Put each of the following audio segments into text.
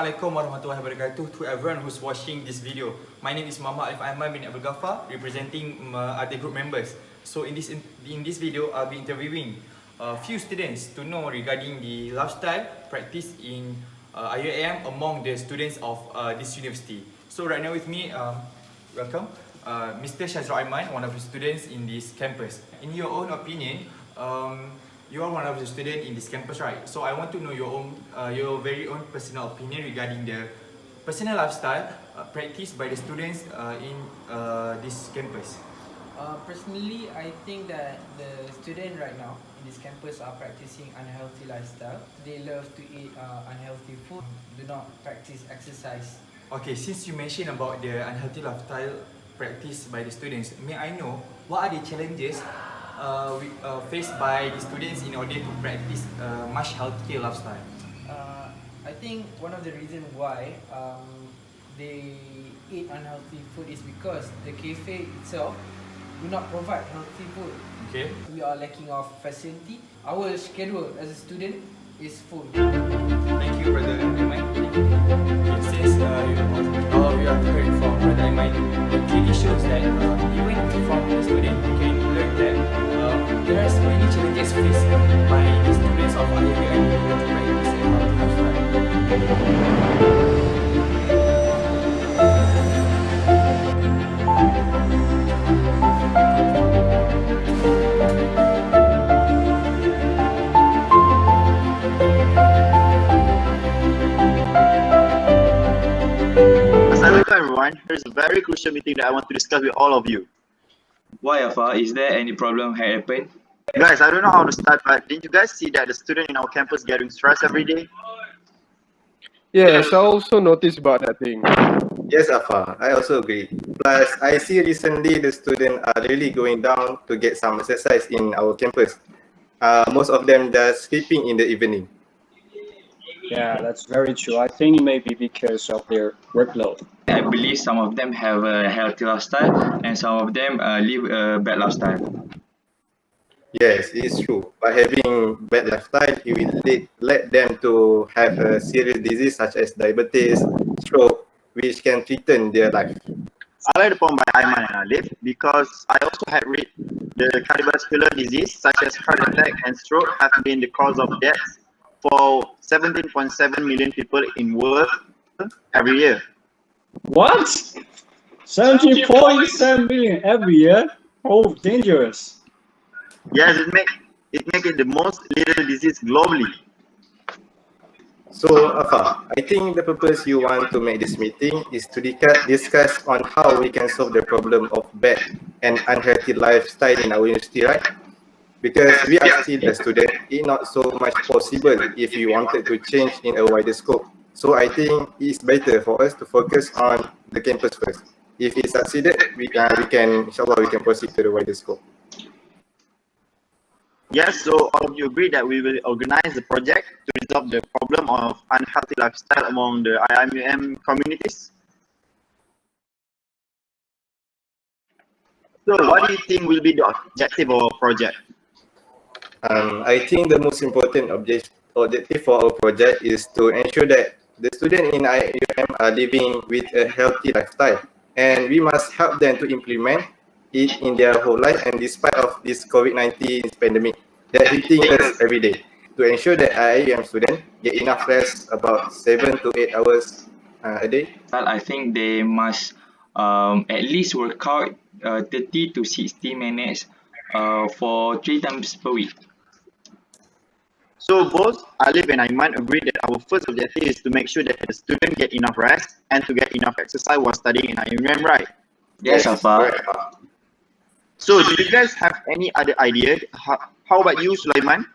Assalamualaikum warahmatullahi wabarakatuh to everyone who's watching this video. My name is Mohamed bin Abdul representing other group members. So in this video, I'll be interviewing a few students to know regarding the lifestyle practice in IIUM among the students of this university. So right now with me, welcome, Mr. Shazra Aiman, one of the students in this campus. In your own opinion, you are one of the students in this campus, right? So I want to know your very own personal opinion regarding the personal lifestyle practiced by the students in this campus. Personally, I think that the students right now in this campus are practicing unhealthy lifestyle. They love to eat unhealthy food, do not practice exercise. Okay, since you mentioned about the unhealthy lifestyle practiced by the students, may I know what are the challenges faced by the students in order to practice much healthier lifestyle? I think one of the reasons why they eat unhealthy food is because the cafe itself do not provide healthy food. Okay. We are lacking of facility. Our schedule as a student is full. Thank you, Brother Aiman. Since all of you have heard from Brother Aiman, it clearly shows that even from the student, you can learn that there are many challenges faced by the students of IIUM to practice a healthy lifestyle. Assalamualaikum everyone. There's a very crucial meeting that I want to discuss with all of you. Why, Akbar? Is there any problem happened? Guys, I don't know how to start, but didn't you guys see that the student in our campus getting stressed every day? Yes, I also noticed about that thing. Yes, Afa, I also agree. Plus, I see recently the students are really going down to get some exercise in our campus. Most of them just sleeping in the evening. Yeah, that's very true. I think maybe because of their workload. I believe some of them have a healthy lifestyle and some of them live a bad lifestyle. Yes, it is true. By having bad lifestyle, it will lead them to have a serious disease such as diabetes, stroke, which can threaten their life. I like the point by Aiman and Alif because I also had read the cardiovascular disease such as heart attack and stroke have been the cause of death for 17.7 million people in world every year. What? 17.7 million every year? Oh, dangerous. Yes, it make it the most lethal disease globally. So, Afa, I think the purpose you want to make this meeting is to discuss on how we can solve the problem of bad and unhealthy lifestyle in our university, right? Because we are still a student, it's not so much possible if we wanted to change in a wider scope. So I think it's better for us to focus on the campus first. If it succeeded, we can inshallah, we can proceed to the wider scope. Yes, so all of you agree that we will organize a project to resolve the problem of unhealthy lifestyle among the IIUM communities. So what do you think will be the objective of our project? I think the most important objective for our project is to ensure that the students in IIUM are living with a healthy lifestyle, and we must help them to implement it in their whole life and despite of this COVID-19 pandemic that hitting us every day, to ensure that IIUM students get enough rest about 7 to 8 hours a day. Well, I think they must at least work out 30 to 60 minutes for 3 times per week. So both Alif and Aiman agree that our first objective is to make sure that the student get enough rest and to get enough exercise while studying in IIUM, right? Yes, Akbar. So do you guys have any other idea? How about you, Sulaiman?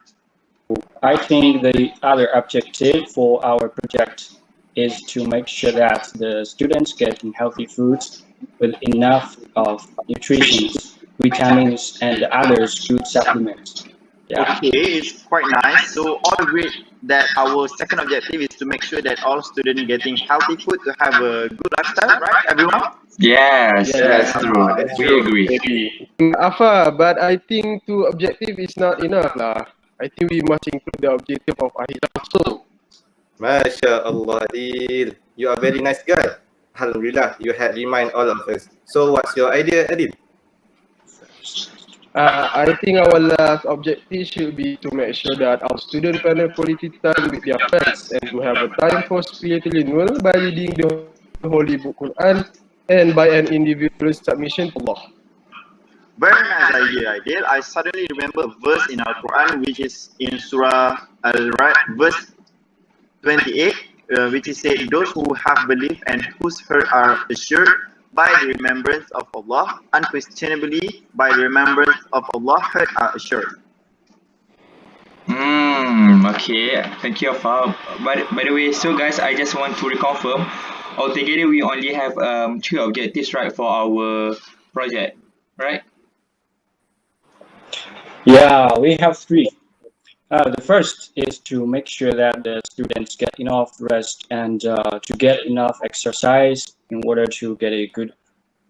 I think the other objective for our project is to make sure that the students get healthy foods with enough of nutrition, vitamins, and other food supplements. Yeah. Okay, it's quite nice. So all agree that our second objective is to make sure that all students getting healthy food to have a good lifestyle, right, everyone? Yes, that's true. We agree. Afa, but I think two objective is not enough lah. I think we must include the objective of akhirah also. Masya Allah, Adil. You are very nice guy. Alhamdulillah, you had remind all of us. So what's your idea, Adil? I think our last objective should be to make sure that our students spend a quality time with their friends and to have a time for spiritual renewal by reading the Holy Book Quran and by an individual submission to Allah. Very nice idea, Aidil. I suddenly remember a verse in Al Quran which is in Surah Al-Ra'd, verse 28, which is said, "Those who have believed and whose heart are assured by the remembrance of Allah, unquestionably by the remembrance of Allah, heart are assured." Okay. Thank you, Afar. By the way, so guys, I just want to reconfirm. Altogether, we only have three objectives, right, for our project, right? Yeah, we have three. The first is to make sure that the students get enough rest and to get enough exercise in order to get a good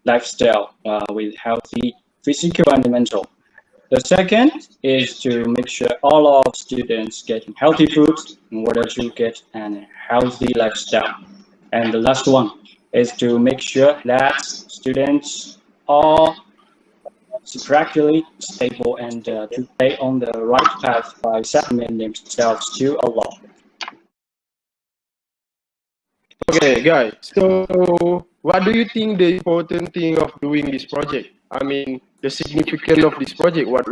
lifestyle with healthy physical and mental. The second is to make sure all of students get healthy food in order to get a healthy lifestyle. And the last one is to make sure that students are spiritually stable and to stay on the right path by submitting themselves to Allah. Okay, guys. So, what do you think the important thing of doing this project? I mean, the significance of this project. What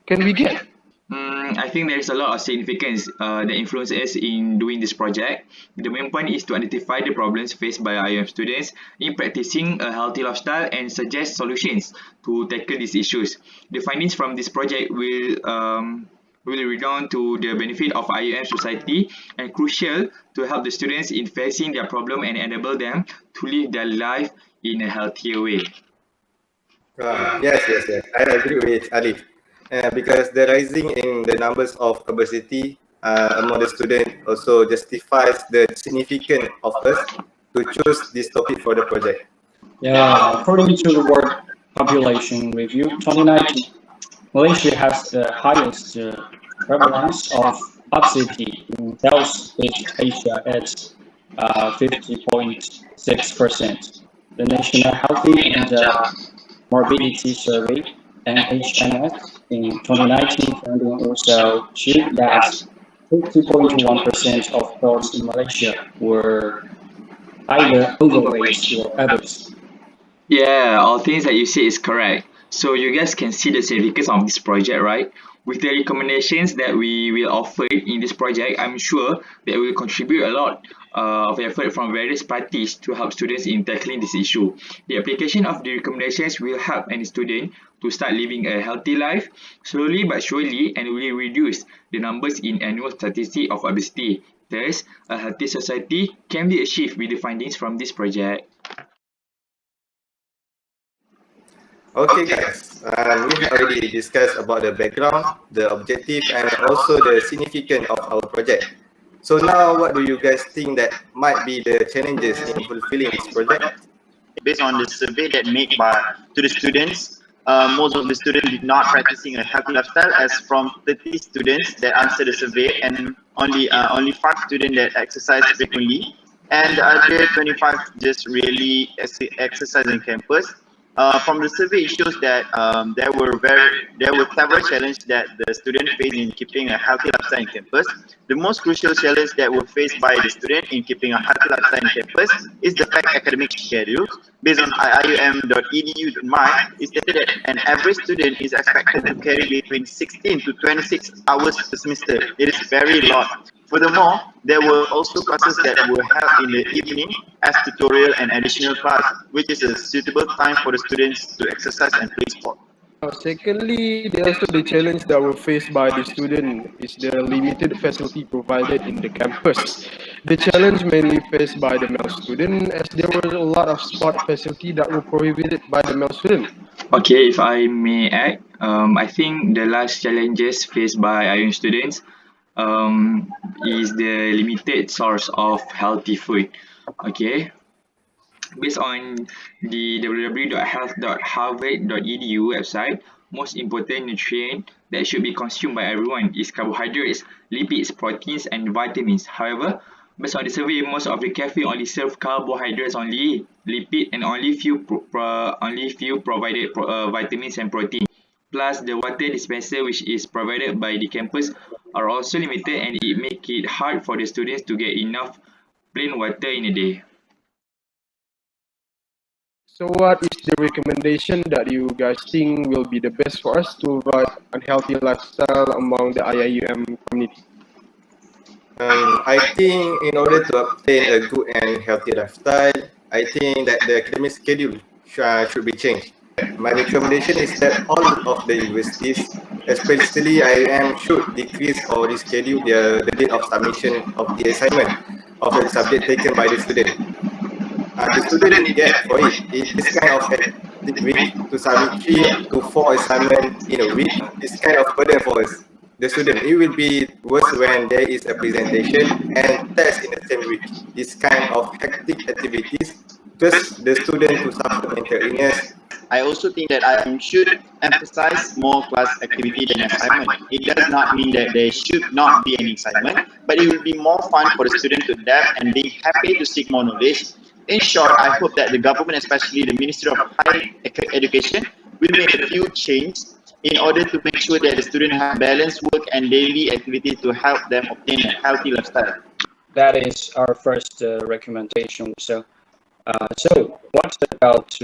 can we get? I think there is a lot of significance that influences in doing this project. The main point is to identify the problems faced by IIUM students in practicing a healthy lifestyle and suggest solutions to tackle these issues. The findings from this project will redound to the benefit of IIUM society and crucial to help the students in facing their problem and enable them to live their life in a healthier way. Yes, yes, yes. I agree with Alif. Because the rising in the numbers of obesity among the students also justifies the significance of us to choose this topic for the project. Yeah, according to the World Population Review 2019, Malaysia has the highest prevalence of obesity in Southeast Asia at 50.6%. The National Healthy and Morbidity Survey (NHMS) in 2019 finding also showed that 50.1% of those in Malaysia were either overweight or obese. Yeah, all things that you say is correct. So you guys can see the significance of this project, right? With the recommendations that we will offer in this project, I'm sure that will contribute a lot of effort from various parties to help students in tackling this issue. The application of the recommendations will help any student to start living a healthy life slowly but surely and will reduce the numbers in annual statistics of obesity. Thus, a healthy society can be achieved with the findings from this project. Okay, guys. We have already discussed about the background, the objective, and also the significance of our project. So now, what do you guys think that might be the challenges in fulfilling this project? Based on the survey that made by to the students, most of the students did not practicing a healthy lifestyle. As from 30 students that answered the survey, and only 5 students that exercise frequently, and the other 25 just really exercise on campus. From the survey, it shows that there were several challenges that the student faced in keeping a healthy lifestyle in campus. The most crucial challenge that were faced by the student in keeping a healthy lifestyle in campus is the fact academic schedule. Based on IIUM.edu.my, it stated that an average student is expected to carry between 16 to 26 hours per semester. It is very lot. Furthermore, there were also classes that were held in the evening as tutorial and additional class, which is a suitable time for the students to exercise and play sport. Secondly, there also the challenge that were faced by the student is the limited facility provided in the campus. The challenge mainly faced by the male student as there were a lot of sport facility that were prohibited by the male student. Okay, if I may add, I think the last challenges faced by IIUM students is the limited source of healthy food. Okay, based on the www.health.harvard.edu website, most important nutrient that should be consumed by everyone is carbohydrates, lipids, proteins, and vitamins. However, based on the survey, most of the cafe only serve carbohydrates only, lipid, and only few provided vitamins and protein. Plus, the water dispenser which is provided by the campus are also limited, and it make it hard for the students to get enough plain water in a day. So what is the recommendation that you guys think will be the best for us to avoid unhealthy lifestyle among the IIUM community? I think in order to obtain a good and healthy lifestyle, I think that the academic schedule should be changed. My recommendation is that all of the universities, especially IIM, should decrease or reschedule the date of submission of the assignment of the subject taken by the student. The student get for it. This kind of hectic week to submit 3 to 4 assignments in a week is kind of burden for us. The student, it will be worse when there is a presentation and test in the same week. This kind of hectic activities cause the student to suffer mental illness. I also think that IIM should emphasize more class activity than assignment. It does not mean that there should not be any assignment, but it will be more fun for the student to adapt and be happy to seek more knowledge. In short, I hope that the government, especially the Ministry of Higher Education, will make a few changes in order to make sure that the students have balanced work and daily activity to help them obtain a healthy lifestyle. That is our first recommendation. So what about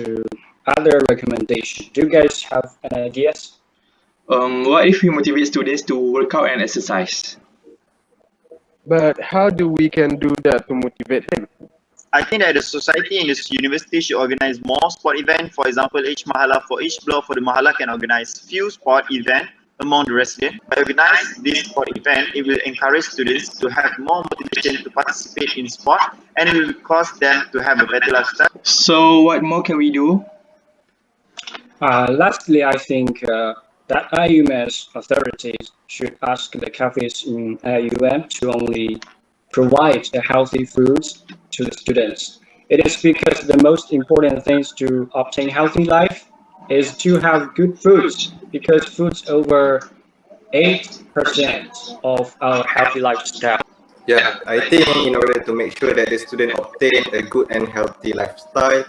other recommendation? Do you guys have any ideas? What if we motivate students to work out and exercise? But how do we can do that to motivate him? I think that the society and the university should organize more sport events. For example, each mahala for each block for the mahala can organize few sport events among the residents. By organizing this sport event, it will encourage students to have more motivation to participate in sport, and it will cause them to have a better lifestyle. So what more can we do? Lastly, I think that IUM's authorities should ask the cafes in IUM to only provide the healthy foods to the students. It is because the most important things to obtain healthy life is to have good foods, because foods over 8% of our healthy lifestyle. Yeah, I think in order to make sure that the student obtain a good and healthy lifestyle,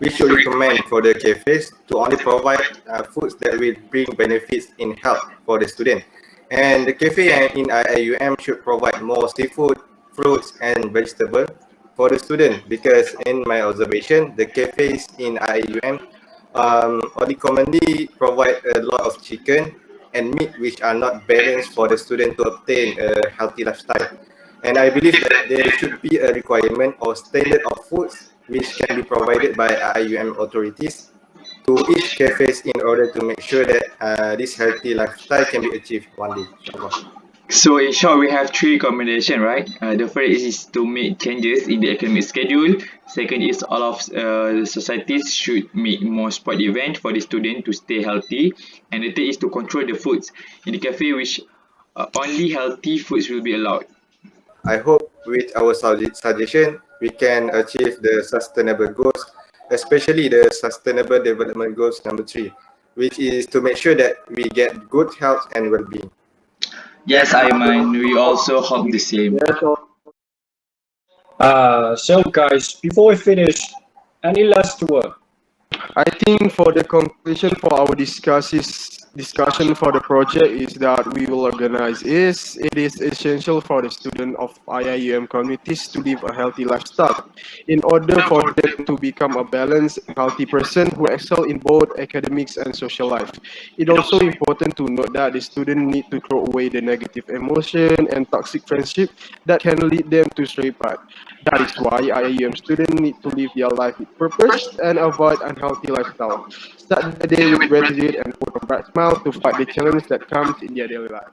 we should recommend for the cafes to only provide foods that will bring benefits in health for the student. And the cafe in IIUM should provide more seafood, fruits, and vegetables for the student, because in my observation, the cafes in IIUM only commonly provide a lot of chicken and meat which are not balanced for the student to obtain a healthy lifestyle. And I believe that there should be a requirement or standard of foods which can be provided by IIUM authorities to each cafes in order to make sure that this healthy lifestyle can be achieved one day. Inshallah. So in short, we have three recommendations, right? The first is to make changes in the academic schedule. Second is all of the societies should make more sport events for the student to stay healthy. And the third is to control the foods in the cafe, which only healthy foods will be allowed. I hope with our suggestion, we can achieve the sustainable goals, especially the sustainable development goals number 3, which is to make sure that we get good health and well-being. Yes, Aiman, we also hope the same. So guys, before we finish, any last word? I think for the conclusion for our discussion for the project is that we will organize it is essential for the student of IIUM communities to live a healthy lifestyle in order for them to become a balanced and healthy person who excel in both academics and social life. It's also important to note that the student need to throw away the negative emotion and toxic friendship that can lead them to stray path. That is why IIUM students need to live their life with purpose and avoid unhealthy lifestyle. Start the day with gratitude and put a bright smile to fight the challenge that comes in their daily life.